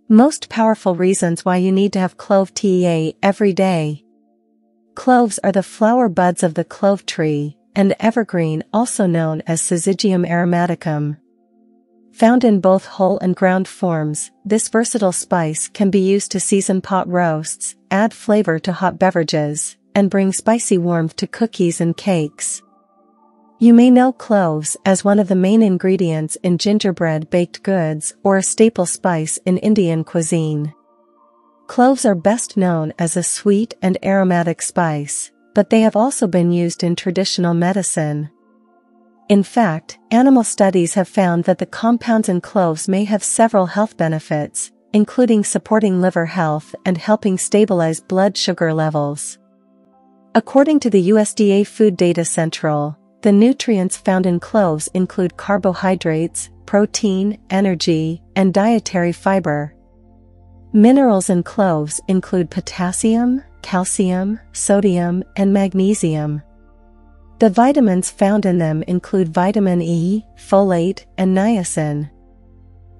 Most powerful reasons why you need to have clove tea every day. Cloves are the flower buds of the clove tree, and evergreen, also known as Syzygium aromaticum. Found in both whole and ground forms, this versatile spice can be used to season pot roasts, add flavor to hot beverages, and bring spicy warmth to cookies and cakes. You may know cloves as one of the main ingredients in gingerbread baked goods or a staple spice in Indian cuisine. Cloves are best known as a sweet and aromatic spice, but they have also been used in traditional medicine. In fact, animal studies have found that the compounds in cloves may have several health benefits, including supporting liver health and helping stabilize blood sugar levels. According to the USDA Food Data Central, the nutrients found in cloves include carbohydrates, protein, energy, and dietary fiber. Minerals in cloves include potassium, calcium, sodium, and magnesium. The vitamins found in them include vitamin E, folate, and niacin.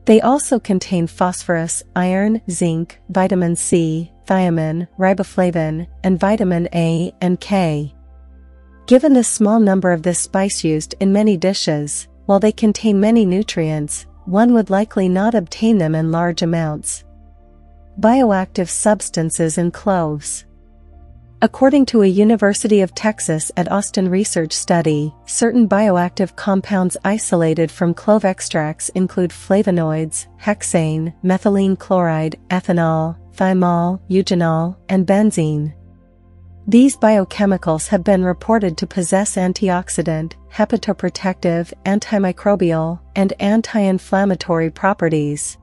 They also contain phosphorus, iron, zinc, vitamin C, thiamine, riboflavin, and vitamin A and K. Given the small number of this spice used in many dishes, while they contain many nutrients, one would likely not obtain them in large amounts. Bioactive substances in cloves. According to a University of Texas at Austin research study, certain bioactive compounds isolated from clove extracts include flavonoids, hexane, methylene chloride, ethanol, thymol, eugenol, and benzene. These biochemicals have been reported to possess antioxidant, hepatoprotective, antimicrobial, and anti-inflammatory properties.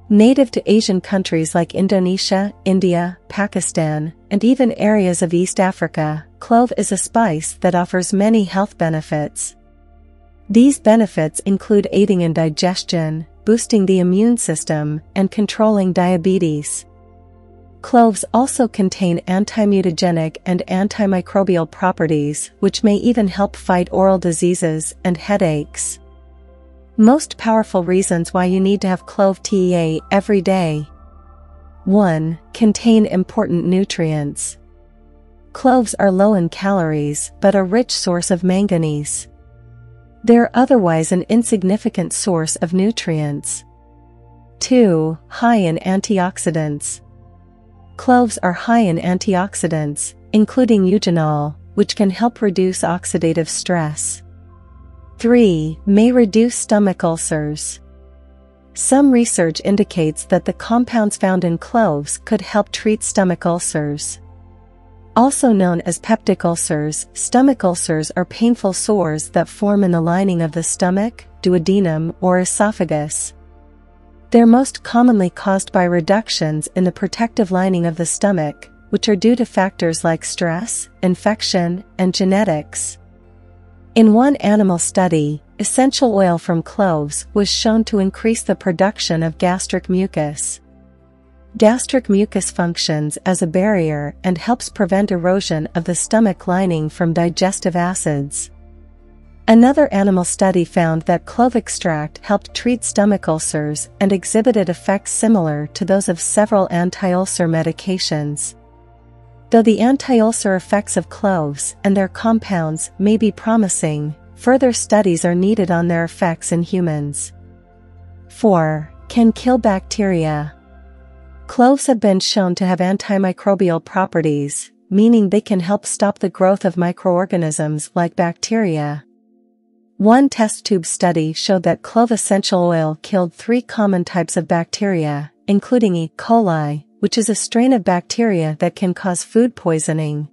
Native to Asian countries like Indonesia, India, Pakistan, and even areas of East Africa, clove is a spice that offers many health benefits. These benefits include aiding in digestion, boosting the immune system, and controlling diabetes. Cloves also contain anti-mutagenic and antimicrobial properties, which may even help fight oral diseases and headaches. Most powerful reasons why you need to have clove tea every day. 1. Contain important nutrients. Cloves are low in calories but a rich source of manganese. They're otherwise an insignificant source of nutrients. 2. High in antioxidants. Cloves are high in antioxidants, including eugenol, which can help reduce oxidative stress. 3. May reduce stomach ulcers. Some research indicates that the compounds found in cloves could help treat stomach ulcers. Also known as peptic ulcers, stomach ulcers are painful sores that form in the lining of the stomach, duodenum, or esophagus. They're most commonly caused by reductions in the protective lining of the stomach, which are due to factors like stress, infection, and genetics. In one animal study, essential oil from cloves was shown to increase the production of gastric mucus. Gastric mucus functions as a barrier and helps prevent erosion of the stomach lining from digestive acids. Another animal study found that clove extract helped treat stomach ulcers and exhibited effects similar to those of several anti-ulcer medications. Though the anti-ulcer effects of cloves and their compounds may be promising, further studies are needed on their effects in humans. 4. Can kill bacteria. Cloves have been shown to have antimicrobial properties, meaning they can help stop the growth of microorganisms like bacteria. One test tube study showed that clove essential oil killed 3 common types of bacteria, including E. coli, which is a strain of bacteria that can cause food poisoning.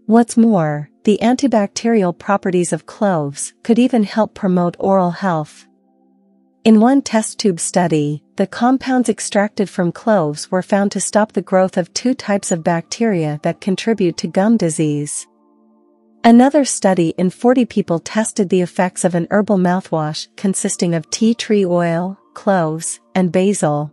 What's more, the antibacterial properties of cloves could even help promote oral health. In one test tube study, the compounds extracted from cloves were found to stop the growth of 2 types of bacteria that contribute to gum disease. Another study in 40 people tested the effects of an herbal mouthwash consisting of tea tree oil, cloves, and basil.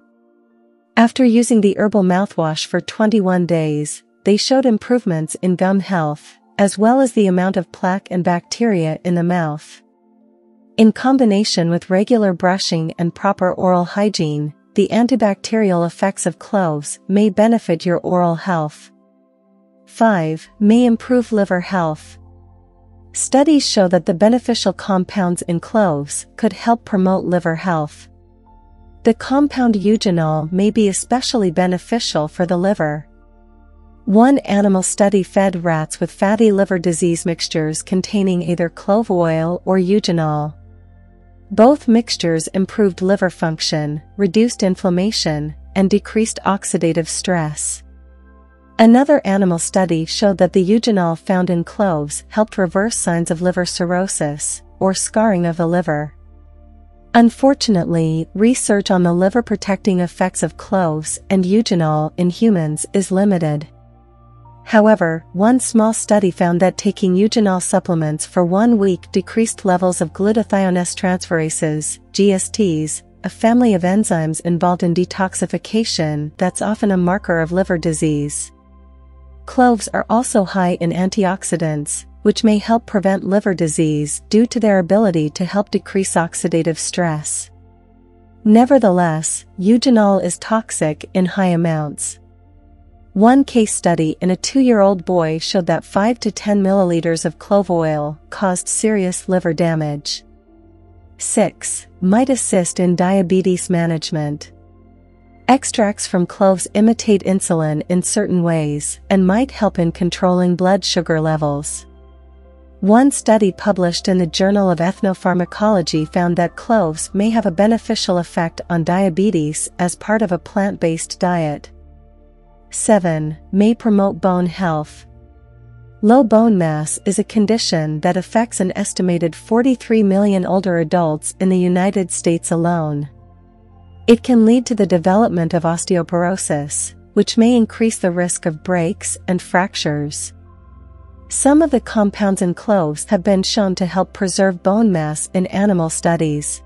After using the herbal mouthwash for 21 days, they showed improvements in gum health, as well as the amount of plaque and bacteria in the mouth. In combination with regular brushing and proper oral hygiene, the antibacterial effects of cloves may benefit your oral health. 5. May improve liver health. Studies show that the beneficial compounds in cloves could help promote liver health. The compound eugenol may be especially beneficial for the liver. One animal study fed rats with fatty liver disease mixtures containing either clove oil or eugenol. Both mixtures improved liver function, reduced inflammation, and decreased oxidative stress. Another animal study showed that the eugenol found in cloves helped reverse signs of liver cirrhosis, or scarring of the liver. Unfortunately, research on the liver-protecting effects of cloves and eugenol in humans is limited. However, one small study found that taking eugenol supplements for 1 week decreased levels of glutathionestransferases, GSTs, a family of enzymes involved in detoxification that's often a marker of liver disease. Cloves are also high in antioxidants, which may help prevent liver disease due to their ability to help decrease oxidative stress. Nevertheless, eugenol is toxic in high amounts. One case study in a 2-year-old boy showed that 5 to 10 milliliters of clove oil caused serious liver damage. 6. Might assist in diabetes management. Extracts from cloves imitate insulin in certain ways and might help in controlling blood sugar levels. One study published in the Journal of Ethnopharmacology found that cloves may have a beneficial effect on diabetes as part of a plant-based diet. 7. May promote bone health. Low bone mass is a condition that affects an estimated 43 million older adults in the United States alone. It can lead to the development of osteoporosis, which may increase the risk of breaks and fractures. Some of the compounds in cloves have been shown to help preserve bone mass in animal studies.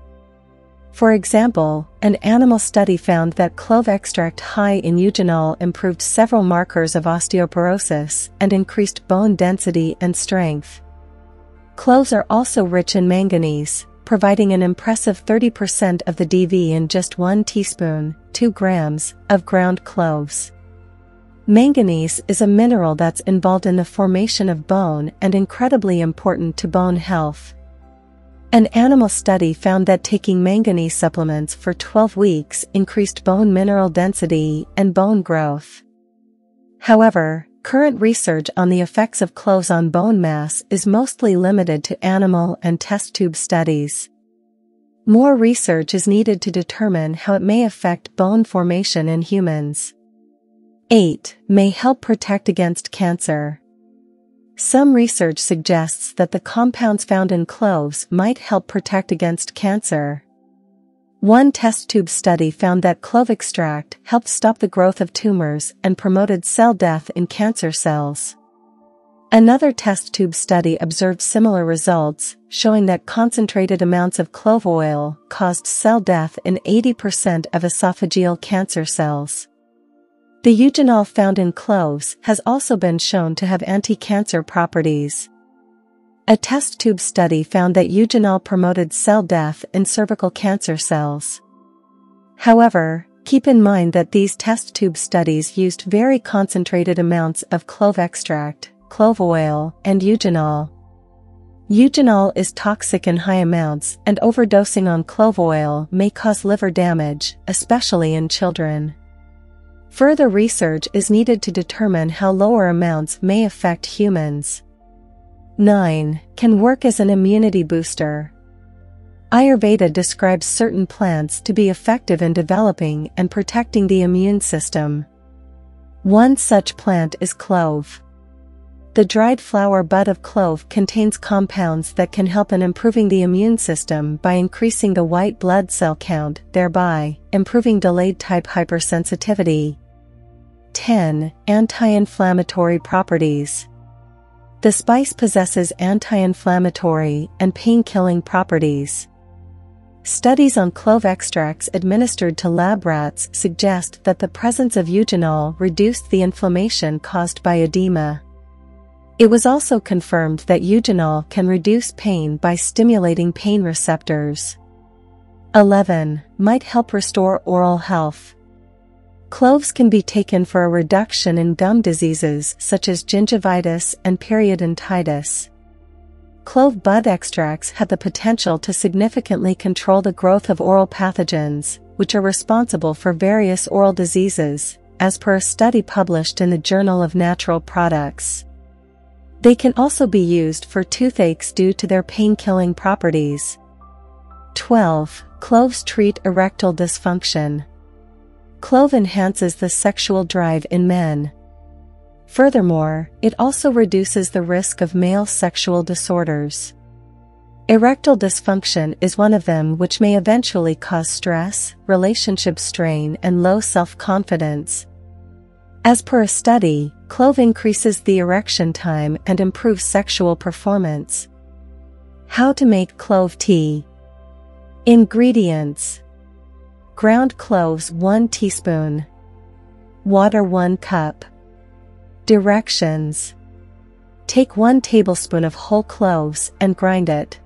For example, an animal study found that clove extract high in eugenol improved several markers of osteoporosis and increased bone density and strength. Cloves are also rich in manganese, providing an impressive 30% of the DV in just 1 teaspoon, 2 grams, of ground cloves. Manganese is a mineral that's involved in the formation of bone and incredibly important to bone health. An animal study found that taking manganese supplements for 12 weeks increased bone mineral density and bone growth. However, current research on the effects of cloves on bone mass is mostly limited to animal and test tube studies. More research is needed to determine how it may affect bone formation in humans. 8. May help protect against cancer. Some research suggests that the compounds found in cloves might help protect against cancer. One test tube study found that clove extract helped stop the growth of tumors and promoted cell death in cancer cells. Another test tube study observed similar results, showing that concentrated amounts of clove oil caused cell death in 80% of esophageal cancer cells. The eugenol found in cloves has also been shown to have anti-cancer properties. A test tube study found that eugenol promoted cell death in cervical cancer cells. However, keep in mind that these test tube studies used very concentrated amounts of clove extract, clove oil, and eugenol. Eugenol is toxic in high amounts, and overdosing on clove oil may cause liver damage, especially in children. Further research is needed to determine how lower amounts may affect humans. 9. Can work as an immunity booster. Ayurveda describes certain plants to be effective in developing and protecting the immune system. One such plant is clove. The dried flower bud of clove contains compounds that can help in improving the immune system by increasing the white blood cell count, thereby improving delayed type hypersensitivity. 10. Anti-inflammatory properties. The spice possesses anti-inflammatory and pain-killing properties. Studies on clove extracts administered to lab rats suggest that the presence of eugenol reduced the inflammation caused by edema. It was also confirmed that eugenol can reduce pain by stimulating pain receptors. 11. Might help restore oral health. Cloves can be taken for a reduction in gum diseases such as gingivitis and periodontitis. Clove bud extracts have the potential to significantly control the growth of oral pathogens, which are responsible for various oral diseases, as per a study published in the Journal of Natural Products. They can also be used for toothaches due to their pain-killing properties. 12. Cloves treat erectile dysfunction. Clove enhances the sexual drive in men. Furthermore, it also reduces the risk of male sexual disorders. Erectile dysfunction is one of them, which may eventually cause stress, relationship strain, and low self-confidence. As per a study, clove increases the erection time and improves sexual performance. How to make clove tea. Ingredients: ground cloves 1 teaspoon, water 1 cup. Directions: take 1 tablespoon of whole cloves and grind it.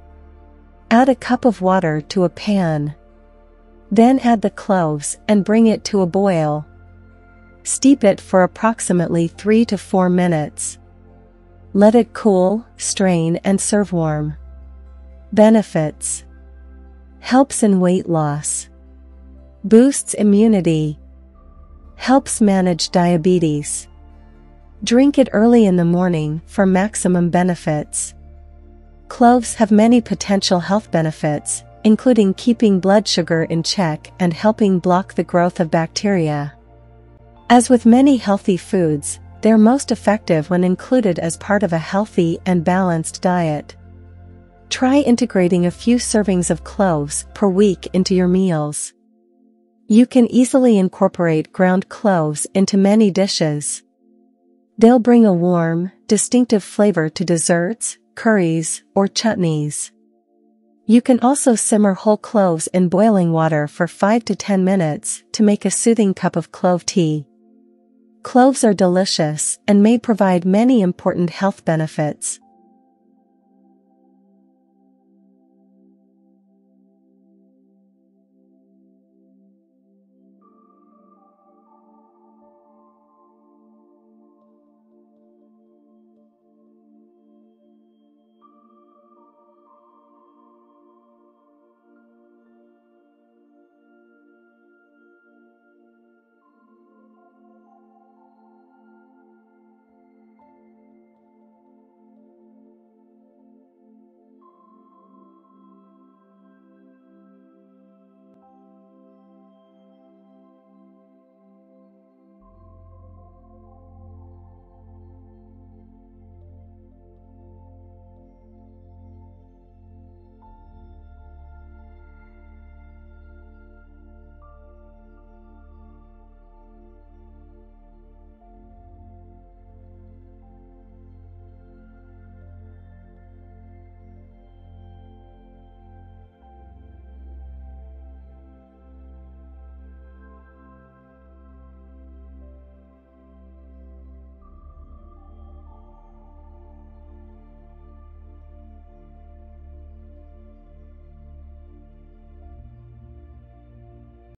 Add a cup of water to a pan. Then add the cloves and bring it to a boil. Steep it for approximately 3 to 4 minutes. Let it cool, strain and serve warm. Benefits: helps in weight loss, boosts immunity, helps manage diabetes. Drink it early in the morning for maximum benefits. Cloves have many potential health benefits, including keeping blood sugar in check and helping block the growth of bacteria. As with many healthy foods, they're most effective when included as part of a healthy and balanced diet. Try integrating a few servings of cloves per week into your meals. You can easily incorporate ground cloves into many dishes. They'll bring a warm, distinctive flavor to desserts, curries, or chutneys. You can also simmer whole cloves in boiling water for 5 to 10 minutes to make a soothing cup of clove tea. Cloves are delicious and may provide many important health benefits.